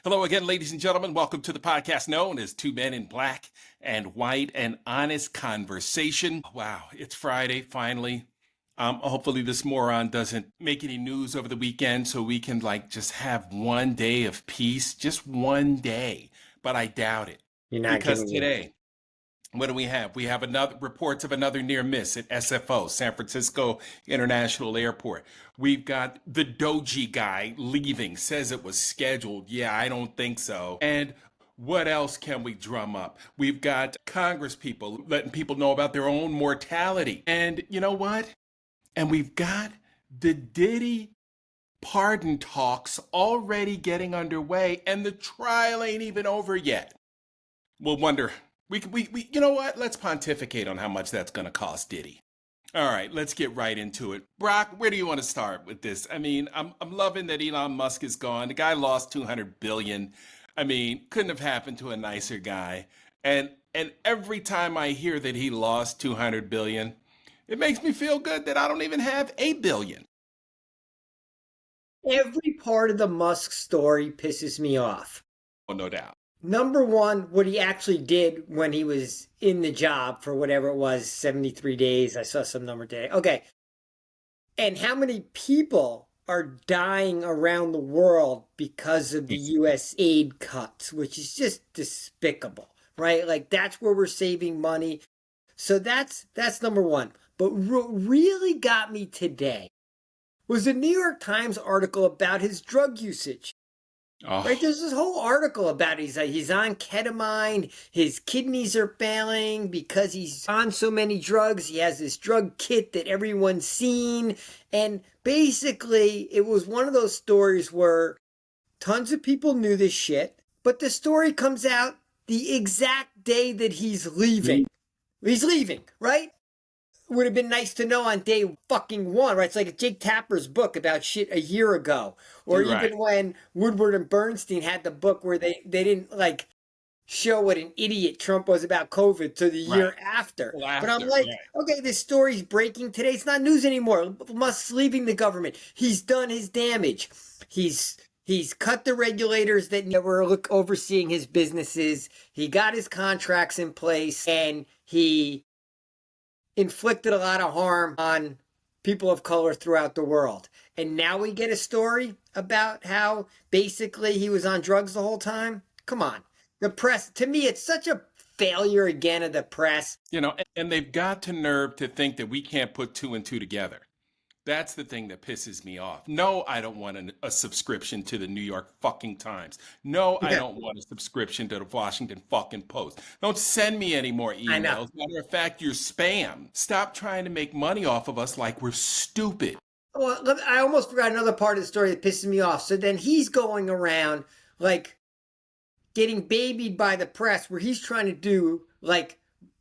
Hello again, ladies and gentlemen. Welcome to the podcast known as Two Men in Black and White, an honest conversation. Wow, it's Friday, finally. Hopefully this moron doesn't make any news over the weekend so we can just have one day of peace, just one day. But I doubt it You're not because giving me. today, what do we have? We have another reports of another near miss at SFO, San Francisco International Airport. We've got the Doji guy leaving, says it was scheduled. Yeah, I don't think so. And what else can we drum up? We've got Congress people letting people know about their own mortality. And you know what? And we've got the Diddy pardon talks already getting underway, and the trial ain't even over yet. We'll wonder. You know what? Let's pontificate on how much that's going to cost Diddy. All right, let's get right into it. Brock, where do you want to start with this? I mean, I'm loving that Elon Musk is gone. The guy lost 200 billion. I mean, couldn't have happened to a nicer guy. And every time I hear that he lost 200 billion, it makes me feel good that I don't even have 8 billion. Every part of the Musk story pisses me off. Oh, no doubt. Number one, what he actually did when he was in the job for whatever it was, 73 days. I saw some number today. Okay. And how many people are dying around the world because of the US aid cuts, which is just despicable, right? Like that's where we're saving money. So that's number one. But what really got me today was a New York Times article about his drug usage. Oh, Right, there's this whole article about it. He's on ketamine, his kidneys are failing because he's on so many drugs. He has this drug kit that everyone's seen. And basically, it was one of those stories where tons of people knew this shit, but the story comes out the exact day that he's leaving. He's leaving, right? Would have been nice to know on day fucking one, right? It's like Jake Tapper's book about shit a year ago. Or you're right. even when Woodward and Bernstein had the book where they didn't show what an idiot Trump was about COVID to the year after. Well, But I'm after, like, right. okay, this story's breaking today. It's not news anymore. Musk's leaving the government. He's done his damage. He's cut the regulators that were overseeing his businesses. He got his contracts in place, and he inflicted a lot of harm on people of color throughout the world. And now we get a story about how basically he was on drugs the whole time. Come on. The press, to me, it's such a failure again of the press. And they've got the nerve to think that we can't put two and two together. That's the thing that pisses me off. No, I don't want a subscription to the New York fucking Times. No, I don't want a subscription to the Washington fucking Post. Don't send me any more I know. emails. Matter of fact, you're spam. Stop trying to make money off of us like we're stupid. Well, I almost forgot another part of the story that pisses me off. So then he's going around getting babied by the press where he's trying to do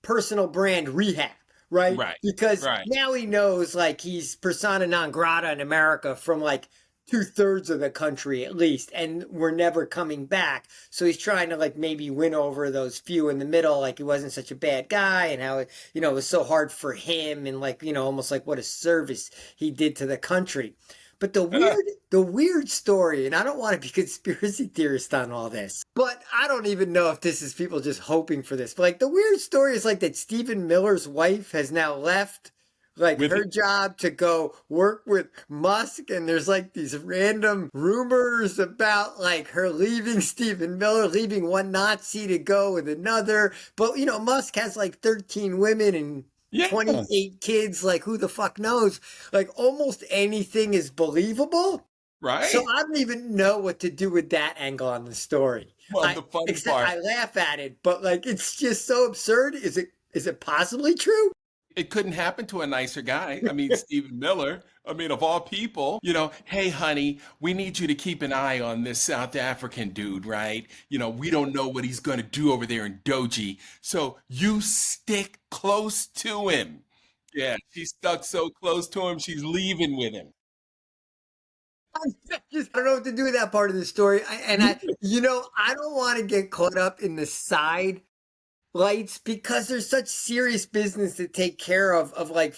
personal brand rehab. Right? Because now he knows he's persona non grata in America from 2/3 of the country at least, and we're never coming back. So he's trying to maybe win over those few in the middle, he wasn't such a bad guy, and how it was so hard for him, and almost what a service he did to the country. But the weird story, and I don't want to be conspiracy theorist on all this, but I don't even know if this is people just hoping for this. But the weird story is that Stephen Miller's wife has now left her job to go work with Musk, and there's these random rumors about her leaving Stephen Miller, leaving one Nazi to go with another. But Musk has 13 women and 28 kids, who the fuck knows? Almost anything is believable. Right? So I don't even know what to do with that angle on the story. Well, the funny part, I laugh at it, but it's just so absurd. Is it possibly true? it couldn't happen to a nicer guy. I mean, Stephen Miller, of all people, hey, honey, we need you to keep an eye on this South African dude, right? We don't know what he's going to do over there in Doji. So you stick close to him. Yeah, she stuck so close to him, she's leaving with him. I don't know what to do with that part of the story. I don't want to get caught up in the side lights because there's such serious business to take care of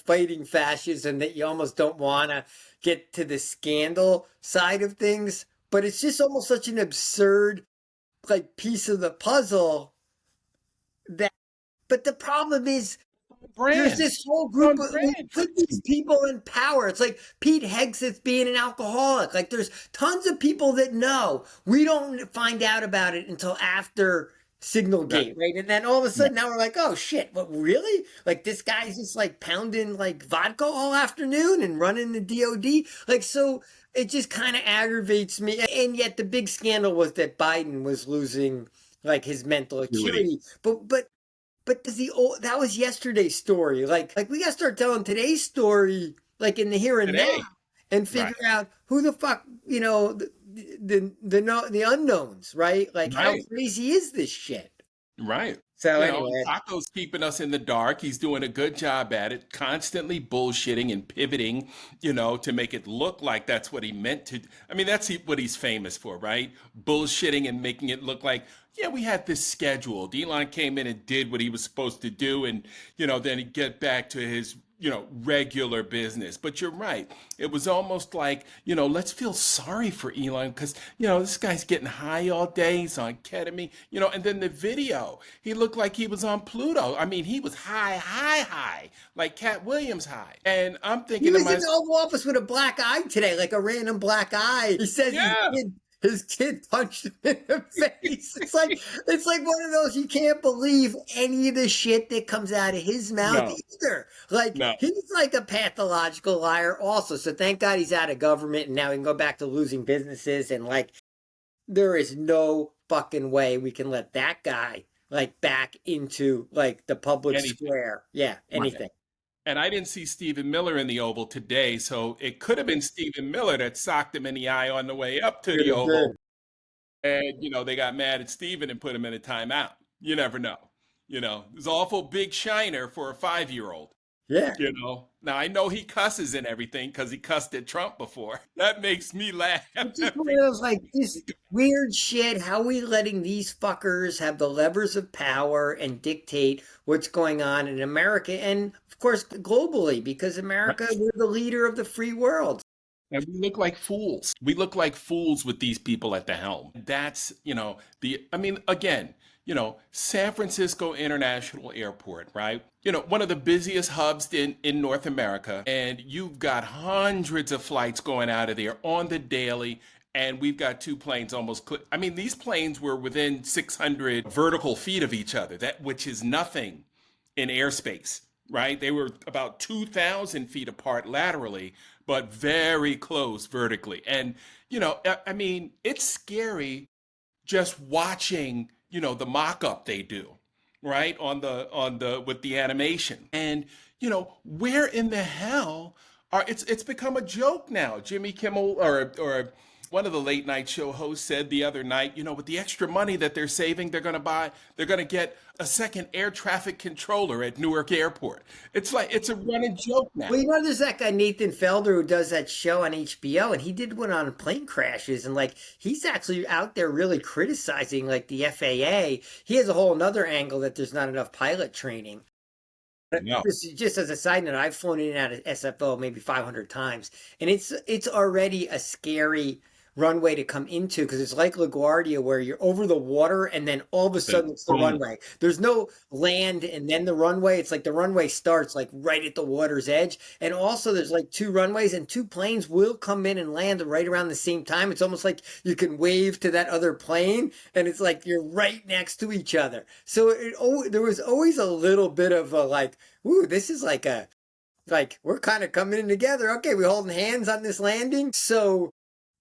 fighting fascism that you almost don't want to get to the scandal side of things. but it's just almost such an absurd like piece of the puzzle that. But the problem is, there's Brand. this whole It's group on of brand for put these people in power. It's like Pete Hegseth being an alcoholic. Like there's tons of people that know. We don't find out about it until after Signalgate, right? And then all of a sudden now we're like, oh shit, what really? Like this guy's just like pounding like vodka all afternoon and running the DOD. Like so it just kind of aggravates me. And yet the big scandal was that Biden was losing like his mental acuity. But that was yesterday's story. Like we gotta start telling today's story, like in the here and today. now, and figure out who the fuck, the unknowns, right? Like how Right. crazy is this shit? Right. So You know, anyway, Taco's keeping us in the dark. He's doing a good job at it, constantly bullshitting and pivoting, to make it look like that's what he meant to. I mean, what he's famous for, right? Bullshitting and making it look like, yeah, we had this scheduled. Elon came in and did what he was supposed to do, and, then he'd get back to his, regular business. But you're right. It was almost like, let's feel sorry for Elon because, this guy's getting high all day. He's on ketamine, and then the video, he looked like he was on Pluto. I mean, he was high, like Cat Williams high. And I'm he thinking to was in the myself, Oval Office with a black eye today, like a random black eye. He says yeah, his kid punched him in the face. It's like one of those, you can't believe any of the shit that comes out of his mouth no, either. Like no. he's like a pathological liar also. So thank God he's out of government and now he can go back to losing businesses, and like there is no fucking way we can let that guy like back into like the public Anything. square. Yeah, Right. anything. And I didn't see Stephen Miller in the Oval today, so it could have been Stephen Miller that socked him in the eye on the way up to Could the have Oval. been. And, they got mad at Stephen and put him in a timeout. You never know. It was awful big shiner for a 5-year-old. Yeah. Now I know he cusses and everything because he cussed at Trump before. That makes me laugh. It's just one of those like this weird shit. How we letting these fuckers have the levers of power and dictate what's going on in America and of course globally, because America, we're the leader of the free world. And we look like fools. We look like fools with these people at the helm. That's, I mean, again, San Francisco International Airport, right? One of the busiest hubs in North America. And you've got hundreds of flights going out of there on the daily. And we've got two planes I mean, these planes were within 600 vertical feet of each other, which is nothing in airspace, right? They were about 2,000 feet apart laterally, but very close vertically. And, I mean, it's scary just watching, the mock-up they do, right? With the animation. And, where in the hell it's become a joke now. Jimmy Kimmel or one of the late night show hosts said the other night, with the extra money that they're saving, they're going to get a second air traffic controller at Newark Airport. It's like, it's a running joke now. Well, there's that guy Nathan Felder who does that show on HBO, and he did one on plane crashes, and like he's actually out there really criticizing like the FAA. He has a whole another angle that there's not enough pilot training. No. Just as a side note, I've flown in and out of SFO maybe 500 times, and it's already a scary runway to come into because it's like LaGuardia where you're over the water and then all of a sudden it's the runway. There's no land and then the runway. It's like the runway starts like right at the water's edge. And also there's like two runways and two planes will come in and land right around the same time. It's almost like you can wave to that other plane and it's like you're right next to each other. So there was always a little bit of a like, ooh, this is like we're kind of coming in together. Okay, we're holding hands on this landing. So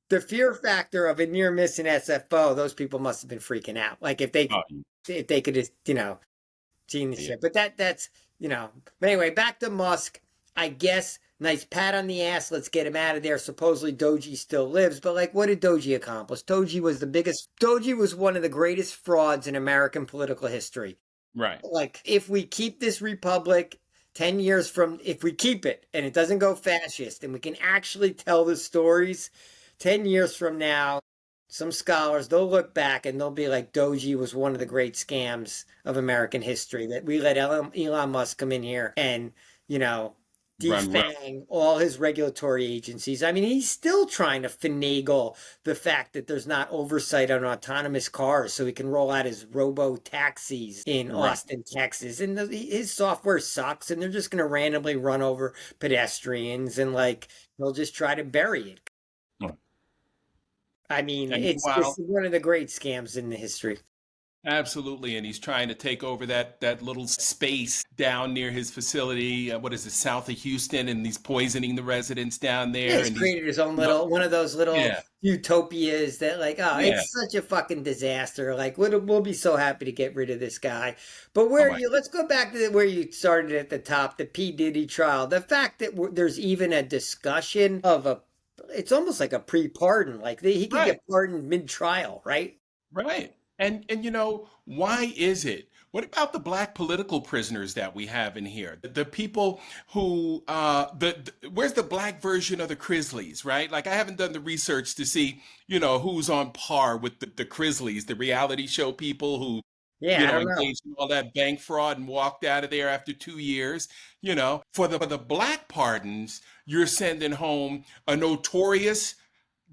the fear factor of a near miss in SFO, those people must have been freaking out. Like if they could just, seen the shit. But that's, But anyway, back to Musk. I guess nice pat on the ass. Let's get him out of there. Supposedly Doji still lives, but like, what did Doji accomplish? Doji was one of the greatest frauds in American political history. Right. Like, if we keep this republic 10 years from, if we keep it and it doesn't go fascist and we can actually tell the stories 10 years from now, some scholars, they'll look back and they'll be like, Doji was one of the great scams of American history, that we let Elon Musk come in here and, Run. defang all his regulatory agencies. I mean, he's still trying to finagle the fact that there's not oversight on autonomous cars so he can roll out his robo taxis in Right. Austin, Texas. And his software sucks, and they're just going to randomly run over pedestrians, and like they'll just try to bury it. Right. I mean, And it's meanwhile, one of the great scams in the history. absolutely, and he's trying to take over that little space down near his facility. What is it, south of Houston? And he's poisoning the residents down Yeah, there. he's And he's, created his own you know, little one of those little yeah, utopias that like, oh, yeah. it's such a fucking disaster. Like, we'll be so happy to get rid of this guy. But Oh where my, you let's go back to where you started at the top, the P Diddy trial. The fact that there's even a discussion of a, it's almost like a pre-pardon. Like he could right. get pardoned mid-trial, right? Right. And why is it? What about the black political prisoners that we have in here? The people who where's the black version of the Grizzlies, right? Like I haven't done the research to see, who's on par with the Grizzlies, the reality show people who, Yeah, I don't know. engaged in all that bank fraud and walked out of there after 2 years. For the black pardons, you're sending home a notorious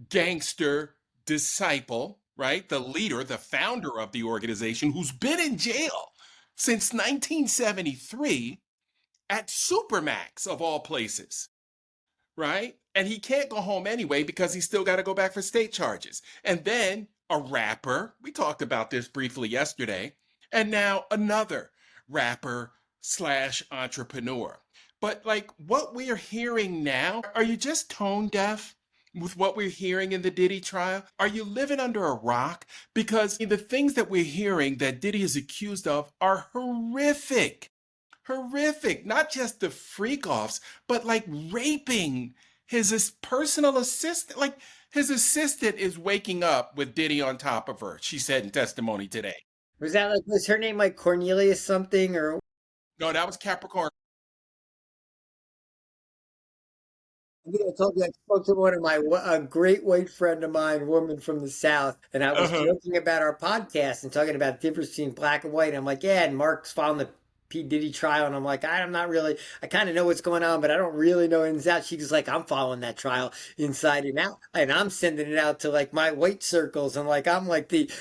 gangster disciple, right? The leader, the founder of the organization, who's been in jail since 1973 at Supermax, of all places, right? And he can't go home anyway because he's still got to go back for state charges. And then a rapper, we talked about this briefly yesterday, and now another rapper slash entrepreneur. But like what we're hearing now, are you just tone deaf with what we're hearing in the Diddy trial? Are you living under a rock? Because the things that we're hearing that Diddy is accused of are horrific. Horrific. Not just the freak offs, but like raping his personal assistant. Like his assistant is waking up with Diddy on top of her, she said in testimony today. Was her name like Cornelius something or No, that was Capricorn. I think I told you I spoke to one of a great white friend of mine, woman from the South, and I was Uh-huh. joking about our podcast and talking about the difference between black and white. And I'm like, yeah, and Mark's following the P. Diddy trial. And I'm like, I'm not really, I kind of know what's going on, but I don't really know ins and outs. She's like, I'm following that trial inside and out. And I'm sending it out to like my white circles. And like, I'm like the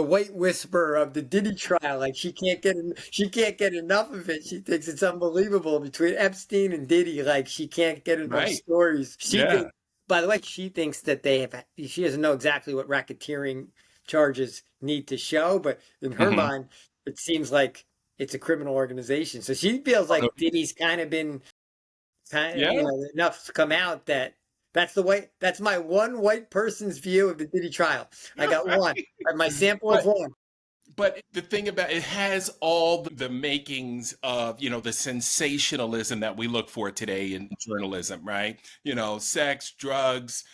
white whisperer of the Diddy trial. Like she can't get enough of it. She thinks it's unbelievable between Epstein and Diddy. Like she can't get enough Right. stories. She Yeah. thinks, by the way, she thinks that she doesn't know exactly what racketeering charges need to show, but in her Hmm. mind, it seems like it's a criminal organization. So she feels like Diddy's kind of been Yeah. enough to come out that that's my one white person's view of the Diddy trial. I got one. Right. My sample of But one. but the thing about it has all the makings of, the sensationalism that we look for today in journalism, right? Sex, drugs,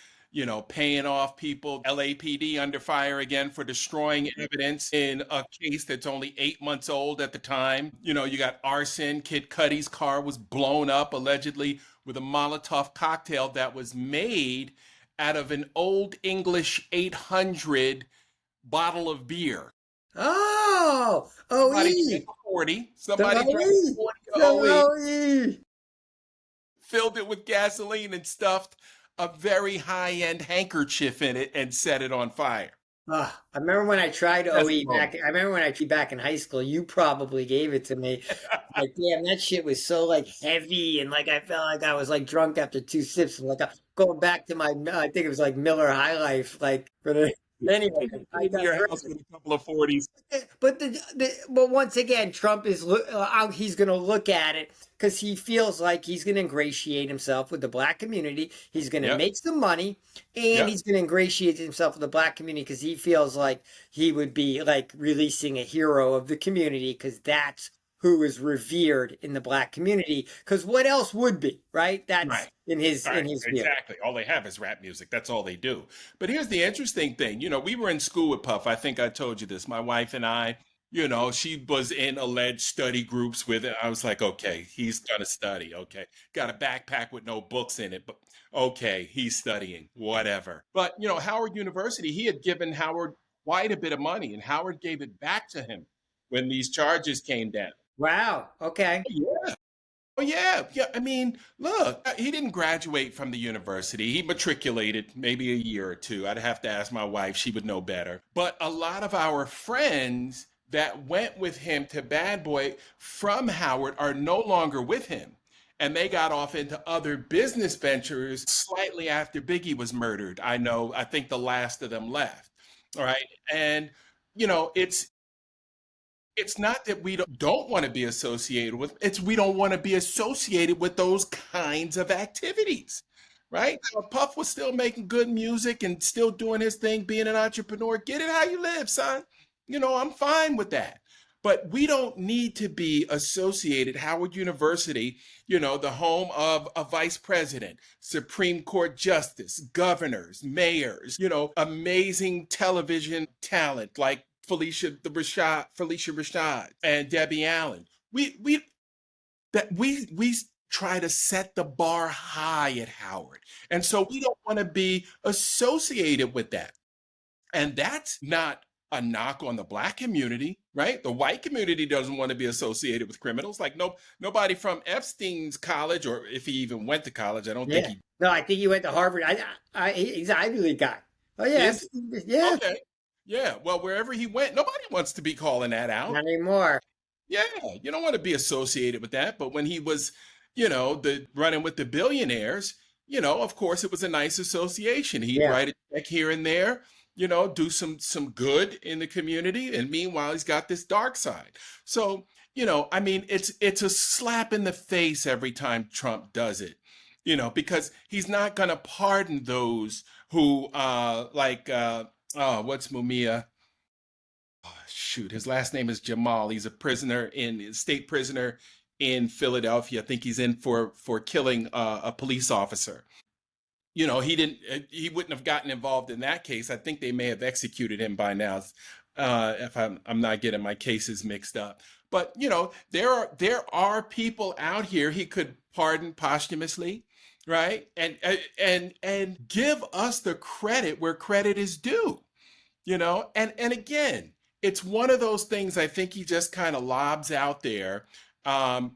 paying off people, LAPD under fire again for destroying evidence in a case that's only 8 months old at the time. You got arson. Kid Cudi's car was blown up allegedly with a Molotov cocktail that was made out of an old English 800 bottle of beer. Oh, Somebody OE. drank a 40. Some Somebody drank a OE. 40 Some OE, OE. filled it with gasoline and stuffed a very high-end handkerchief in it and set it on fire. I remember when I tried OE Testimony. I remember when I tried back in high school. You probably gave it to me. Like, damn, that shit was so like heavy, and like I felt like I was like drunk after two sips. And like I'm going back to I think it was like Miller High Life. Like, anyway, Take I it to your digress. house with a couple of 40s. But but once again, Trump is he's going to look at it because he feels like he's going to ingratiate himself with the black community. He's going to Yep. make some money, and Yep. he's going to ingratiate himself with the black community because he feels like he would be like releasing a hero of the community because that's who is revered in the black community. Because what else would be, right? That's Right. in his Right, view. exactly. All they have is rap music. That's all they do. But here's the interesting thing. We were in school with Puff. I think I told you this. My wife and I, she was in alleged study groups with it. I was like, okay, he's gonna study. Okay. Got a backpack with no books in it, but okay, he's studying, whatever. But Howard University, he had given Howard quite a bit of money, and Howard gave it back to him when these charges came down. Wow. Okay. Yeah. Oh yeah, yeah. I mean, look, he didn't graduate from the university. He matriculated maybe a year or two. I'd have to ask my wife; she would know better. But a lot of our friends that went with him to Bad Boy from Howard are no longer with him, and they got off into other business ventures slightly after Biggie was murdered. I know. I think the last of them left. All right, and it's not that we don't want to be associated with, it's we don't want to be associated with those kinds of activities, right? Now, Puff was still making good music and still doing his thing, being an entrepreneur. Get it how you live, son. I'm fine with that. But we don't need to be associated. Howard University, the home of a vice president, Supreme Court justice, governors, mayors, amazing television talent like Felicia Rashad, and Debbie Allen. We try to set the bar high at Howard, and so we don't want to be associated with that. And that's not a knock on the black community, right? The white community doesn't want to be associated with criminals. Like nobody from Epstein's college, or if he even went to college, I don't think Yeah. he No, I think he went to Harvard. He's an Ivy League guy. Oh yeah, is. yeah. Okay. Yeah. Well, wherever he went, nobody wants to be calling that out. Not anymore. Yeah, you don't want to be associated with that. But when he was, the running with the billionaires, of course it was a nice association. He'd Yeah. write a check here and there, do some good in the community, and meanwhile he's got this dark side. So, I mean, it's a slap in the face every time Trump does it, because he's not gonna pardon those who what's Mumia? Oh, shoot, his last name is Jamal. He's a state prisoner in Philadelphia. I think he's in for killing a police officer. He wouldn't have gotten involved in that case. I think they may have executed him by now, if I'm not getting my cases mixed up. But there are people out here he could pardon posthumously, right? And give us the credit where credit is due. And again, it's one of those things I think he just kind of lobs out there, to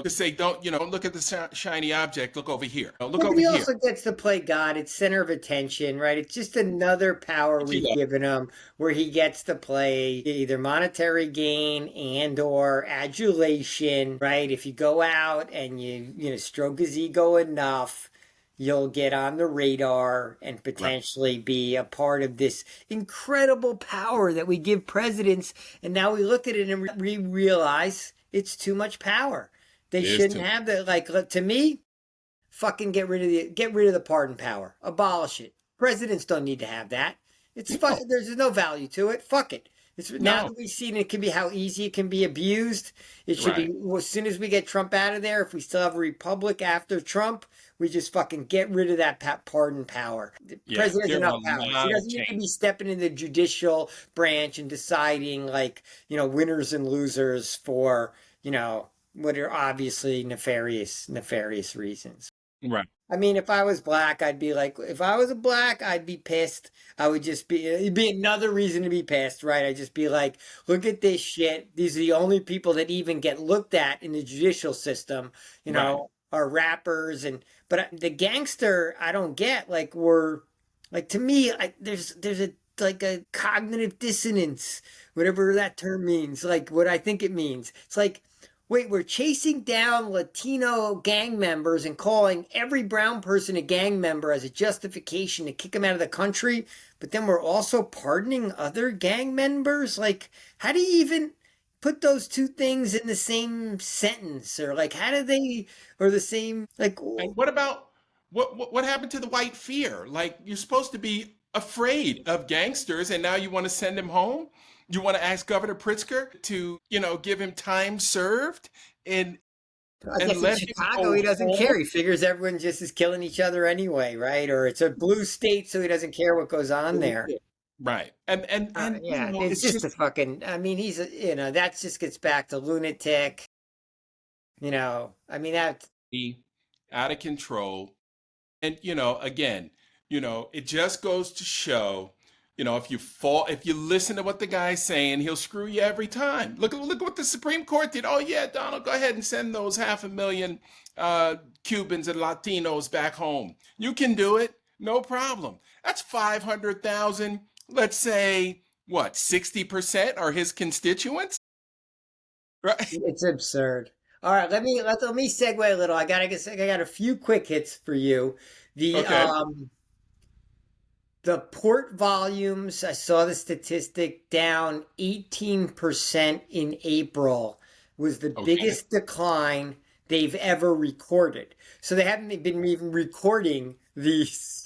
say, don't, look at the shiny object, look over here. Look Yeah, but over he here. also gets to play God. It's center of attention, right? It's just another power If you we've love. given him where he gets to play either monetary gain and or adulation, right? If you go out and you stroke his ego enough, you'll get on the radar and Right. potentially be a part of this incredible power that we give presidents. And now we look at it and we realize it's too much power. They It is shouldn't too. have that. Like, to me, fucking get rid of the pardon power. Abolish it. Presidents don't need to have that. No, There's no value to it. Fuck it. It's now no. that we've seen it can be how easy it can be abused. It should Right. be as soon as we get Trump out of there. If we still have a republic after Trump, we just fucking get rid of that pardon power. The Yeah. president has There are enough a powers. He lot of doesn't need to change. be stepping in the judicial branch and deciding like winners and losers for what are obviously nefarious reasons. Right. I mean, if I was black, I'd be like, if I was a black, I'd be pissed. I would just be, it'd be another reason to be pissed, right? I'd just be like, look at this shit. These are the only people that even get looked at in the judicial system, Right. are rappers. But the gangster, I don't get, like, to me, there's like a cognitive dissonance, whatever that term means, like what I think it means. It's like, wait, we're chasing down Latino gang members and calling every brown person a gang member as a justification to kick them out of the country, but then we're also pardoning other gang members? Like, how do you even put those two things in the same sentence? Or like, how do they, or the same, like, And what about what happened to the white fear? Like you're supposed to be afraid of gangsters, and now you want to send him home. You want to ask Governor Pritzker to, give him time served and I and guess in let him Chicago, go he doesn't home. care. He figures everyone just is killing each other anyway, right? Or it's a blue state, so he doesn't care what goes on there. Right. And Yeah, it's it's just just a fucking. I mean, that just gets back to lunatic. I mean that. be out of control. And again, it just goes to show. if you listen to what the guy's saying, he'll screw you every time. Look what the Supreme Court did. Oh yeah, Donald, go ahead and send those 500,000 Cubans and Latinos back home. You can do it, no problem. That's 500,000. Let's say what, 60% are his constituents, right? It's absurd. All right, let me segue a little. I got a few quick hits for you. The Okay, um the port volumes, I saw the statistic down 18% in April was the okay, biggest decline they've ever recorded. So they haven't been even recording these,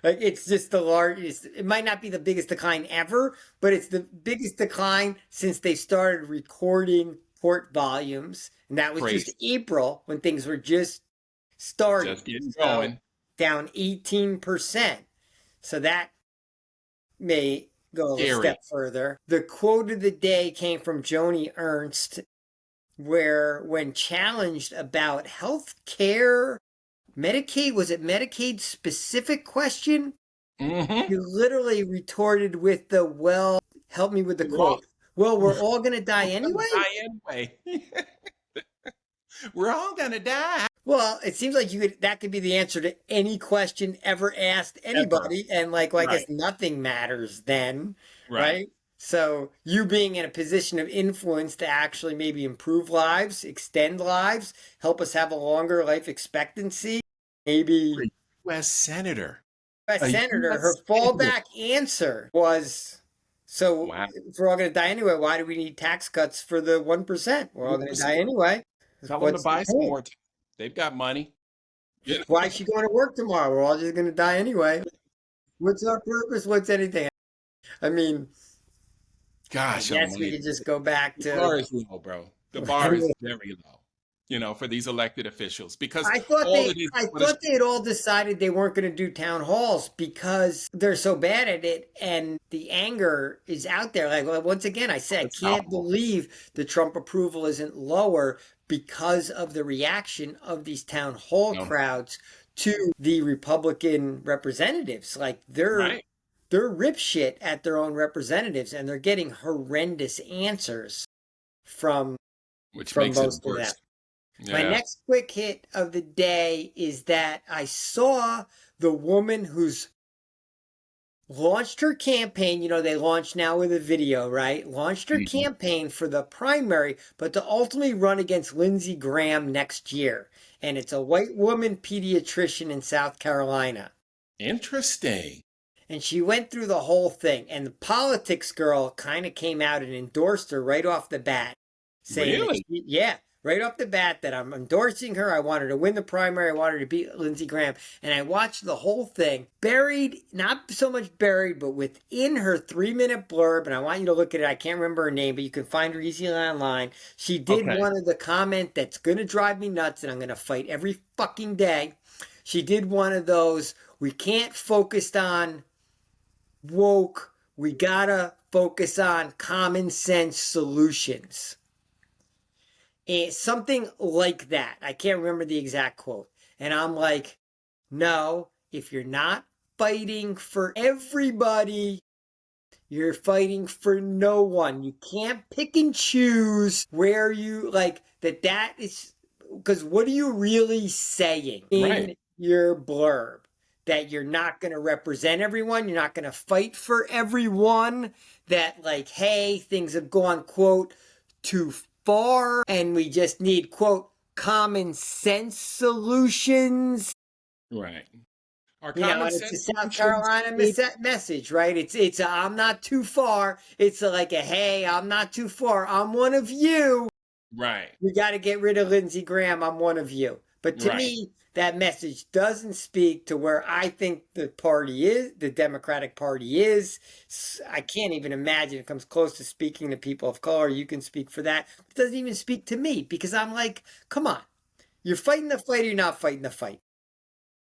like it's just the largest. It might not be the biggest decline ever, but it's the biggest decline since they started recording port volumes. And that was just crazy. April when things were just starting. Just getting So going. down 18%. So that may go a Scary. step further. The quote of the day came from Joni Ernst, where when challenged about health care, Medicaid, was it Medicaid specific question? Mm-hmm. You literally retorted with well, help me with the We're all, quote. Well, we're we're all going to die all gonna anyway? die anyway. We're all gonna die. Well, it seems like that could be the answer to any question ever asked Ever. anybody, and well, I guess Right. nothing matters then, Right. right? So you being in a position of influence to actually maybe improve lives, extend lives, help us have a longer life expectancy, For a maybe U.S. senator. a A senator, her U.S. senator. fallback answer was, so Wow. if we're all going to die anyway, why do we need tax cuts for the 1%? We're all going to die 1%. anyway. Tell them to What's the buy some point? more. They've got money. You Why know? is she going to work tomorrow? We're all just going to die anyway. What's our purpose? What's anything? I mean, I Gosh guess we almighty. could just go back The to. bar is low, bro. The bar is very low, for these elected officials because I thought all they, it is I what is thought they had all decided they weren't going to do town halls because they're so bad at it, and the anger is out there. Like, well, once again, I say I it's can't palpable. believe the Trump approval isn't lower because of the reaction of these town hall No. crowds to the Republican representatives. Like Right. they're rip shit at their own representatives, and they're getting horrendous answers from Which from makes it most of them. worse. My Yeah. next quick hit of the day is that I saw the woman who's launched her campaign. They launch now with a video, right? Launched her Mhm. campaign for the primary, but to ultimately run against Lindsey Graham next year. And it's a white woman pediatrician in South Carolina. Interesting. And she went through the whole thing. And the politics girl kind of came out and endorsed her right off the bat, saying that, Really? yeah, right off the bat, that I'm endorsing her. I want her to win the primary. I want her to beat Lindsey Graham. And I watched the whole thing, buried, not so much buried, but within her 3-minute blurb. And I want you to look at it. I can't remember her name, but you can find her easily online. She did Okay. one of the comment that's going to drive me nuts, and I'm going to fight every fucking day. She did one of those, we can't focus on woke. We gotta focus on common sense solutions. Something like that. I can't remember the exact quote. And I'm like, no, if you're not fighting for everybody, you're fighting for no one. You can't pick and choose where you like that is, because what are you really saying Right. in your blurb? That you're not going to represent everyone, you're not going to fight for everyone, that like, hey, things have gone, quote, too far, and we just need, quote, common sense solutions. Right. Our And common it's a sense South solutions. Carolina message, right? It's a I'm not too far. It's like a hey, I'm not too far. I'm one of you. Right. We got to get rid of Lindsey Graham. I'm one of you. But to Right. me, that message doesn't speak to where I think the party is, the Democratic Party is. I can't even imagine it comes close to speaking to people of color. You can speak for that. It doesn't even speak to me because I'm like, come on. You're fighting the fight or you're not fighting the fight.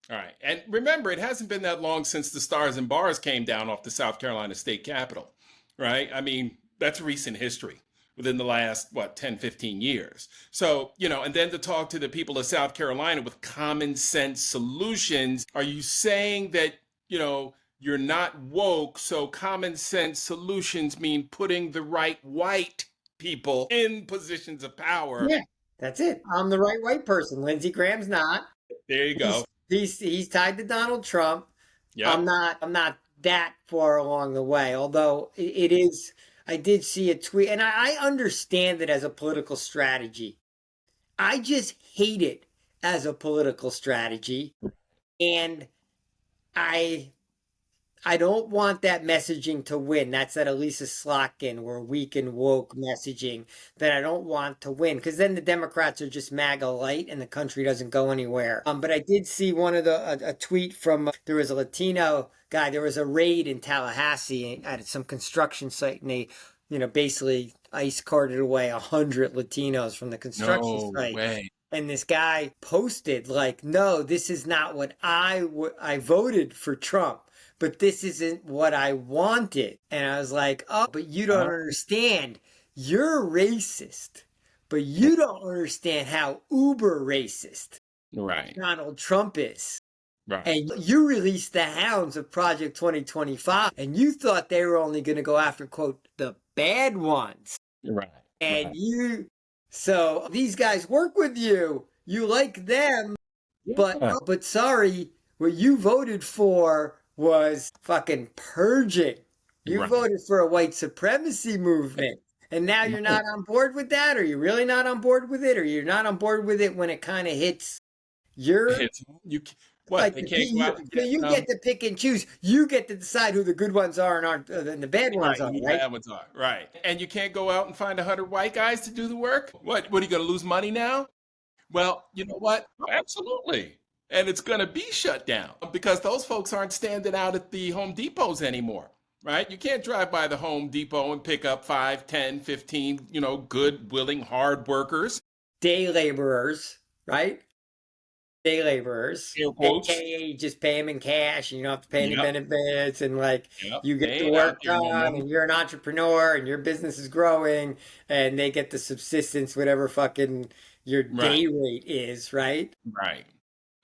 All right. And remember, it hasn't been that long since the Stars and Bars came down off the South Carolina State Capitol, right? I mean, that's recent history within the last, 10, 15 years. So, and then to talk to the people of South Carolina with common sense solutions, are you saying that, You're not woke, so common sense solutions mean putting the right white people in positions of power. Yeah, that's it. I'm the right white person. Lindsey Graham's not. There you go. He's tied to Donald Trump. Yep. I'm not that far along the way. Although it is, I did see a tweet, and I understand it as a political strategy. I just hate it as a political strategy, and I I don't want that messaging to win. That's that Elisa Slotkin, we're weak and woke messaging that I don't want to win, because then the Democrats are just MAGA light and the country doesn't go anywhere. But I did see one of a tweet from there was a Latino guy. There was a raid in Tallahassee at some construction site, and they, basically ice carted away 100 Latinos from the construction No site. way. And this guy posted like, "No, this is not what I voted for Trump, but this isn't what I wanted." And I was like, "Oh, but you don't understand. You're racist, but you don't understand how uber racist Right. Donald Trump is." Right. And you released the hounds of Project 2025, and you thought they were only going to go after, quote, the bad ones. Right. And so these guys work with you. You like them, but sorry, what you voted for was fucking purging. You voted for a white supremacy movement. And now you're not on board with that? Or you're really not on board with it? Or you're not on board with it when it kind of hits your... What? They can't go out and get, you get to pick and choose. You get to decide who the good ones are and aren't, and the bad ones are, who the right? bad ones are, right. And you can't go out and find 100 white guys to do the work? What are you going to lose money now? Well, you know what? Absolutely. And it's going to be shut down because those folks aren't standing out at the Home Depots anymore, right? You can't drive by the Home Depot and pick up 5, 10, 15, good, willing, hard workers. Day laborers, right? Day laborers, aka you just pay them in cash and you don't have to pay any benefits, and you get the work done, and you're an entrepreneur and your business is growing and they get the subsistence, whatever fucking your day rate is, right? Right.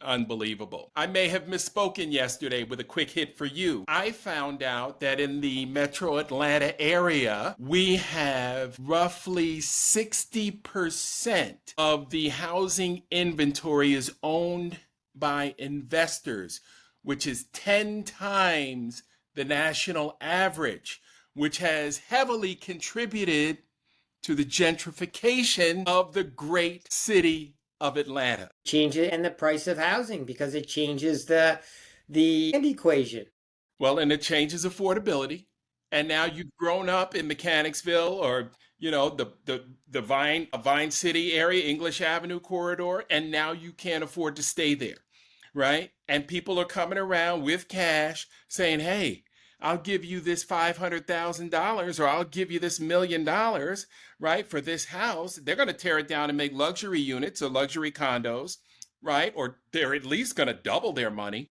Unbelievable. I may have misspoken yesterday with a quick hit for you. I found out that in the metro Atlanta area, we have roughly 60% of the housing inventory is owned by investors, which is 10 times the national average, which has heavily contributed to the gentrification of the great city of Atlanta. Change it and the price of housing, because it changes the land equation. Well, and it changes affordability. And now you've grown up in Mechanicsville or the Vine City area, English Avenue corridor, and now you can't afford to stay there, right? And people are coming around with cash saying, "Hey, I'll give you this $500,000 or I'll give you this $1 million, right, for this house." They're going to tear it down and make luxury units or luxury condos, right? Or they're at least going to double their money,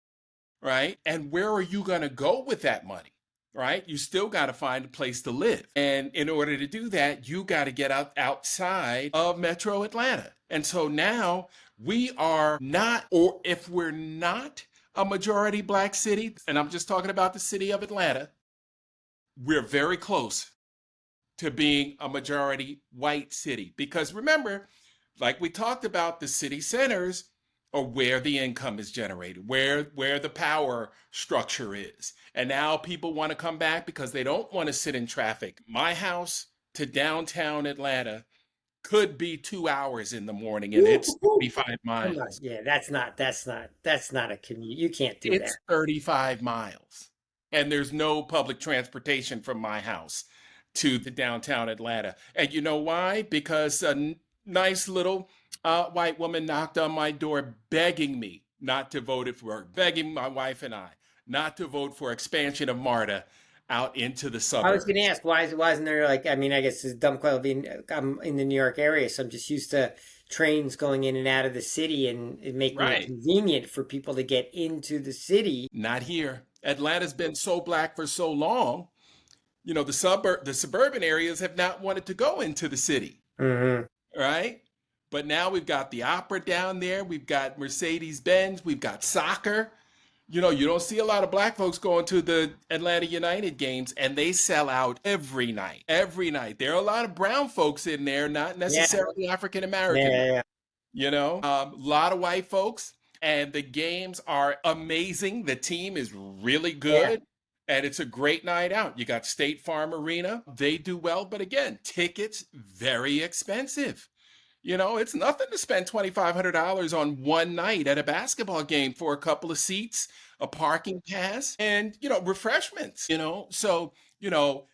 right? And where are you going to go with that money, right? You still got to find a place to live. And in order to do that, you got to get outside of Metro Atlanta. And so now we are not, or if we're not a majority Black city, and I'm just talking about the city of Atlanta, we're very close to being a majority white city. Because remember, like we talked about, the city centers are where the income is generated, where the power structure is. And now people want to come back because they don't want to sit in traffic. My house to downtown Atlanta could be 2 hours in the morning, and it's 35 miles. Yeah, that's not a commute. You can't do that. It's 35 miles. And there's no public transportation from my house to the downtown Atlanta. And you know why? Because a nice little white woman knocked on my door begging me not to vote for her, begging my wife and I not to vote for expansion of MARTA out into the suburbs. I was going to ask, why isn't there, I guess it's a dumb question. I'm in the New York area, so I'm just used to trains going in and out of the city and making it convenient for people to get into the city. Not here. Atlanta's been so Black for so long. The suburban areas have not wanted to go into the city, right? But now we've got the opera down there. We've got Mercedes-Benz. We've got soccer. You don't see a lot of black folks going to the Atlanta United games, and they sell out every night. Every night. There are a lot of brown folks in there, not Yeah, necessarily African yeah, American. yeah. A lot of white folks, and the games are amazing. The team is really Yeah. good, and it's a great night out. You got State Farm Arena, they do well, but again, tickets very expensive. It's nothing to spend $2,500 on one night at a basketball game for a couple of seats, a parking pass, and, refreshments, So,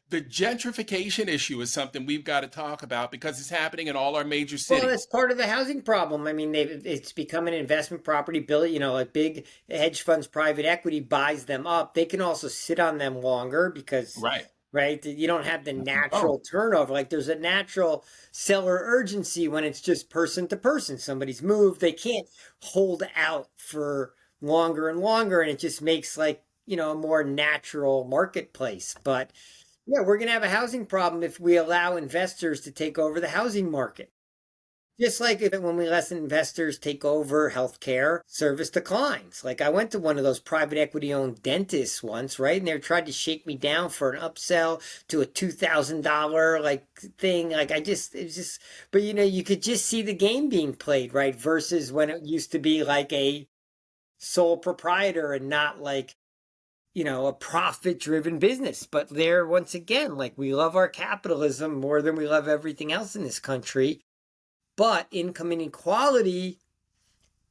the gentrification issue is something we've got to talk about because it's happening in all our major Well, that's cities. part of the housing problem. I mean, it's become an investment property. Bill, like big hedge funds, private equity buys them up. They can also sit on them longer because, Right. right, you don't have the Oh, natural turnover. Like there's a natural seller urgency when it's just person to person. Somebody's moved. They can't hold out for longer and longer, and it just makes like, a more natural marketplace. But yeah, we're going to have a housing problem if we allow investors to take over the housing market. Just like when we let investors take over healthcare, service declines. Like I went to one of those private equity owned dentists once, right? And they tried to shake me down for an upsell to a $2,000 like thing. Like it's just, but you could just see the game being played, right? Versus when it used to be like a sole proprietor and not like, a profit driven business. But there, once again, like we love our capitalism more than we love everything else in this country. But income inequality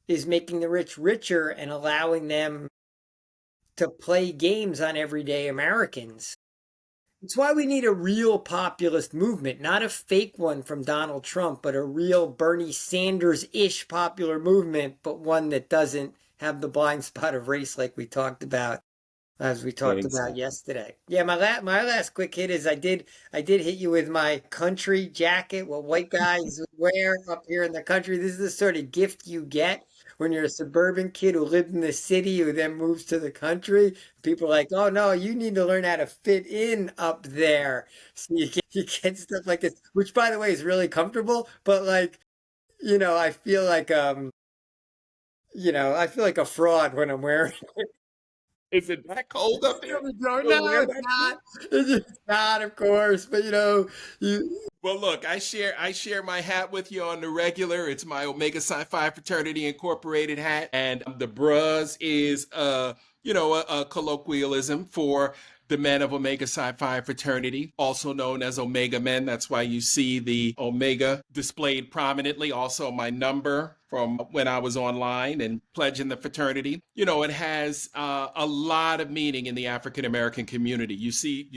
is making the rich richer and allowing them to play games on everyday Americans. It's why we need a real populist movement, not a fake one from Donald Trump, but a real Bernie Sanders-ish popular movement, but one that doesn't have the blind spot of race like we talked about as we talked about exactly. yesterday. Yeah, my last quick hit is I did hit you with my country jacket, what white guys wear up here in the country. This is the sort of gift you get when you're a suburban kid who lived in the city who then moves to the country. People are like, oh no, you need to learn how to fit in up there. So you get stuff like this, which by the way is really comfortable, but like, I feel like I feel like a fraud when I'm wearing. Is it that cold up there? You'll No, wear it's that shit? not. It's not, of course. But you. Well, look, I share my hat with you on the regular. It's my Omega Psi Phi Fraternity Incorporated hat, and the bruz is a colloquialism for the men of Omega Psi Phi Fraternity, also known as Omega Men. That's why you see the Omega displayed prominently. Also, my number from when I was online and pledging the fraternity. It has a lot of meaning in the African American community. You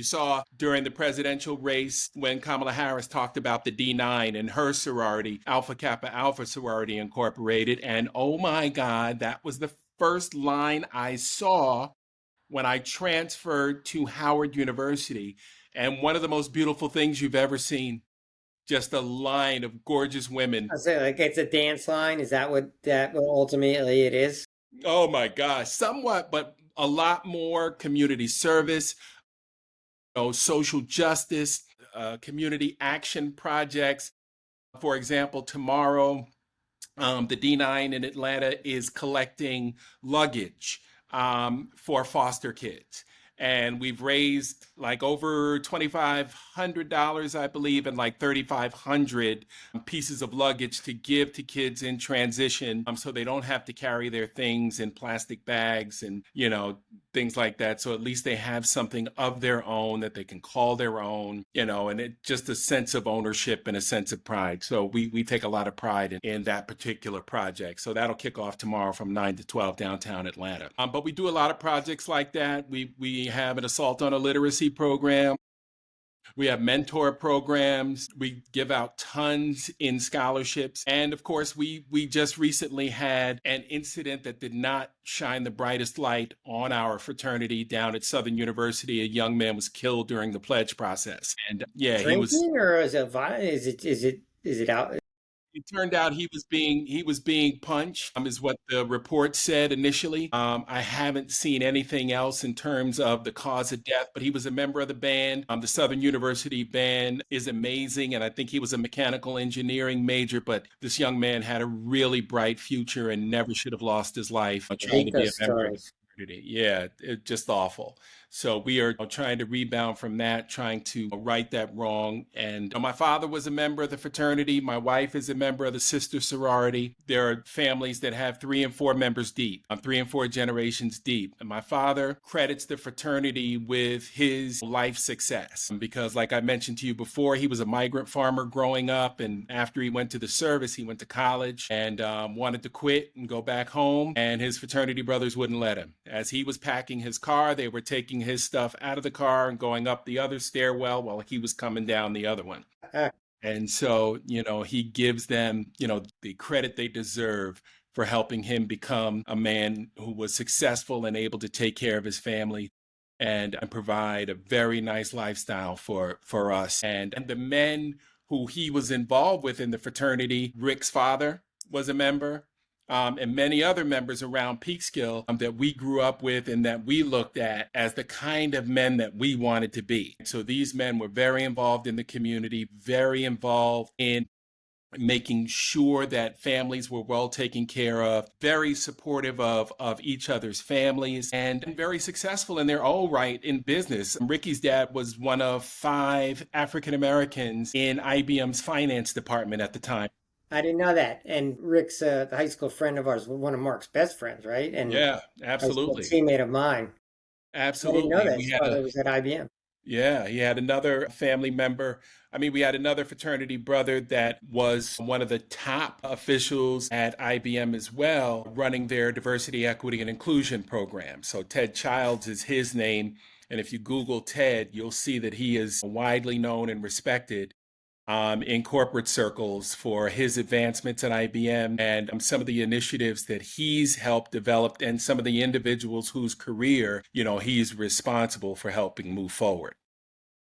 saw during the presidential race when Kamala Harris talked about the D9 and her sorority, Alpha Kappa Alpha Sorority Incorporated. And oh my God, that was the first line I saw when I transferred to Howard University. And one of the most beautiful things you've ever seen, just a line of gorgeous women. I say like it's a dance line. Is that what ultimately it is? Oh my gosh, somewhat, but a lot more community service, social justice, community action projects. For example, tomorrow, the D9 in Atlanta is collecting luggage for foster kids. And we've raised like over $2,500, I believe, and like 3,500 pieces of luggage to give to kids in transition so they don't have to carry their things in plastic bags and, things like that. So at least they have something of their own that they can call their own, and it just a sense of ownership and a sense of pride. So we take a lot of pride in that particular project. So that'll kick off tomorrow from 9 to 12 downtown Atlanta. But we do a lot of projects like that. We have an assault on illiteracy program. We have mentor programs. We give out tons in scholarships. And of course, we just recently had an incident that did not shine the brightest light on our fraternity down at Southern University. A young man was killed during the pledge process. And yeah, he was Drinking or is it is it out? it turned out he was being punched, is what the report said initially. I haven't seen anything else in terms of the cause of death, but he was a member of the band. The Southern University band is amazing, and I think he was a mechanical engineering major. But this young man had a really bright future and never should have lost his life I trying hate to be a those member of the stories. Yeah, just awful. So we are trying to rebound from that, trying to right that wrong. And my father was a member of the fraternity. My wife is a member of the sister sorority. There are families that have 3 and 4 members deep, 3 and 4 generations deep. And my father credits the fraternity with his life success because, like I mentioned to you before, he was a migrant farmer growing up. And after he went to the service, he went to college and wanted to quit and go back home. And his fraternity brothers wouldn't let him. As he was packing his car, they were taking his stuff out of the car and going up the other stairwell while he was coming down the other one. And so, he gives them, the credit they deserve for helping him become a man who was successful and able to take care of his family and provide a very nice lifestyle for us. And the men who he was involved with in the fraternity, Rick's father was a member. And many other members around Peekskill that we grew up with and that we looked at as the kind of men that we wanted to be. So these men were very involved in the community, very involved in making sure that families were well taken care of, very supportive of each other's families, and very successful in their own right in business. Ricky's dad was one of 5 African Americans in IBM's finance department at the time. I didn't know that. And Rick's the high school friend of ours, one of Mark's best friends, right? And yeah, high school absolutely. teammate of mine. Absolutely. I didn't know that. His father was at IBM. Yeah, he had another family member. We had another fraternity brother that was one of the top officials at IBM as well, running their diversity, equity, and inclusion program. So Ted Childs is his name. And if you Google Ted, you'll see that he is widely known and respected in corporate circles for his advancements at IBM and some of the initiatives that he's helped develop and some of the individuals whose career, he's responsible for helping move forward.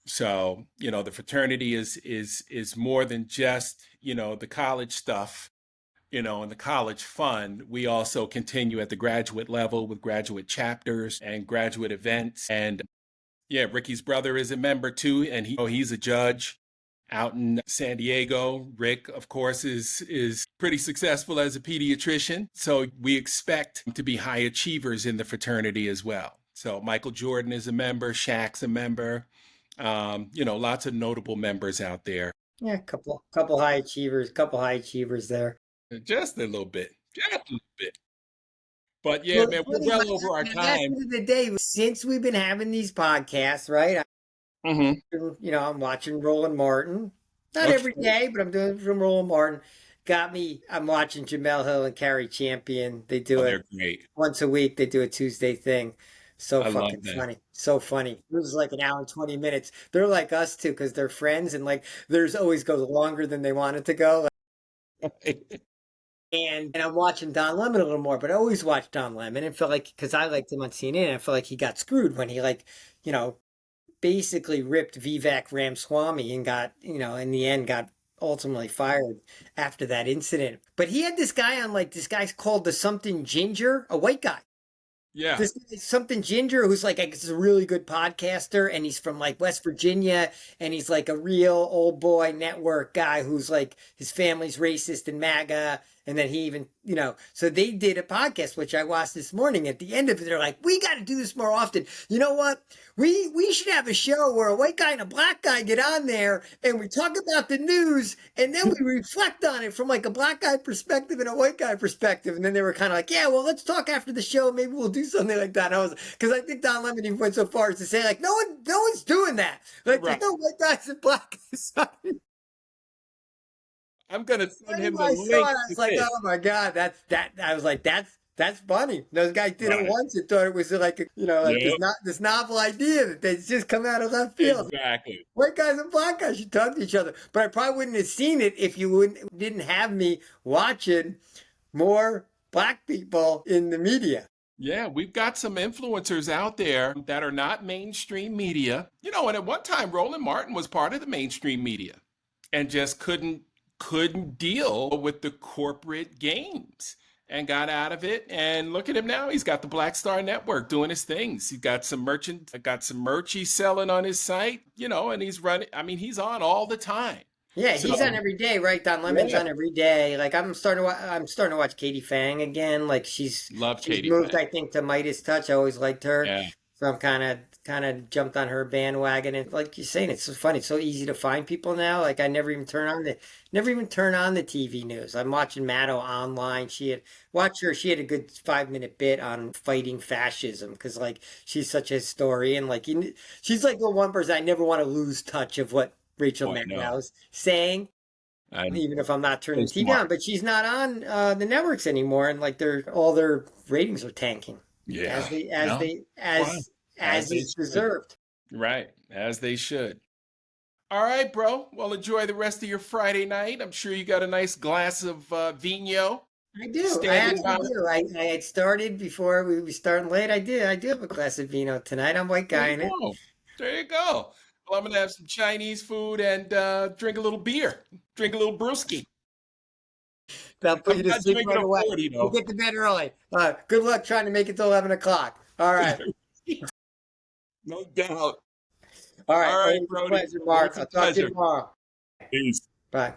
So, the fraternity is more than just, the college stuff, and the college fund. We also continue at the graduate level with graduate chapters and graduate events. And yeah, Ricky's brother is a member too, and he's a judge out in San Diego. Rick, of course, is pretty successful as a pediatrician. So we expect to be high achievers in the fraternity as well. So Michael Jordan is a member, Shaq's a member, lots of notable members out there. Yeah, couple high achievers there. Just a little bit. But yeah, man, we're well over our time. At the end of the day, since we've been having these podcasts, right? Mm-hmm. I'm watching Roland Martin. Not every day, but I'm doing it from Roland Martin. I'm watching Jamel Hill and Carrie Champion. They do it great. Once a week. They do a Tuesday thing. So fucking funny. So funny. It was like an hour and 20 minutes. They're like us too, because they're friends and like theirs always goes longer than they want it to go. And I'm watching Don Lemon a little more, but I always watch Don Lemon and feel like, because I liked him on CNN, I feel like he got screwed when he basically ripped Vivek Ramaswamy and got, in the end got ultimately fired after that incident. But he had this guy this guy's called the Something Ginger, a white guy. Yeah. This Something Ginger, who's like a really good podcaster, and he's from like West Virginia, and he's like a real old boy network guy who's like, his family's racist and MAGA. And then he even, so they did a podcast, which I watched this morning. At the end of it, they're like, we got to do this more often. You know what? We should have a show where a white guy and a black guy get on there and we talk about the news and then we reflect on it from like a black guy perspective and a white guy perspective. And then they were kind of like, yeah, well, let's talk after the show. Maybe we'll do something like that. And because I think Don Lemon even went so far as to say like, no one's doing that. Like, right. There's no white guys and black guys. I'm gonna send him the link. I was like, oh my god, I was like, that's funny. Those guys did it once and thought it was like this novel idea that they just come out of left field. Exactly. White guys and black guys should talk to each other. But I probably wouldn't have seen it if you didn't have me watching more black people in the media. Yeah, we've got some influencers out there that are not mainstream media. And at one time, Roland Martin was part of the mainstream media and just couldn't deal with the corporate games and got out of it. And look at him now. He's got the Black Star Network doing his things. He's got some merch he's selling on his site, and he's running. He's on all the time. Yeah, So he's on every day, right? Don Lemon's yeah, on every day. Like I'm starting to watch Katie Fang again. Like love she's Katie moved, Fang. I think, to Midas Touch. I always liked her, Yeah, so I'm kind of jumped on her bandwagon. And like you're saying, it's so funny. It's so easy to find people now. Like I never even turn on the TV news. I'm watching Maddo online. Watch her. She had a good 5 minute bit on fighting fascism because like she's such a historian. Like she's like the one person I never want to lose touch of what Rachel boy, no, Maddow's saying, I even if I'm not so turning TV smart. on. But she's not on the networks anymore, and like all their ratings are tanking, Yeah, no, fine, as as they is should. deserved. Right, as they should. All right, bro. Well, enjoy the rest of your Friday night. I'm sure you got a nice glass of vino I do. I standing actually by. do. I had started before we starting late. I did. I do have a glass of vino tonight. I'm white There guy you in it. go. There you go. Well, I'm gonna have some Chinese food and drink a little beer, drink a little brewski. That'll put I'm you to not sleep drinking right a away. 40 You though. get to bed early. Good luck trying to make it to 11 o'clock. All right. No doubt. All right. All right, Always a Brody. pleasure, Well, Mark. it's a I'll talk to you pleasure. tomorrow. Peace. Bye.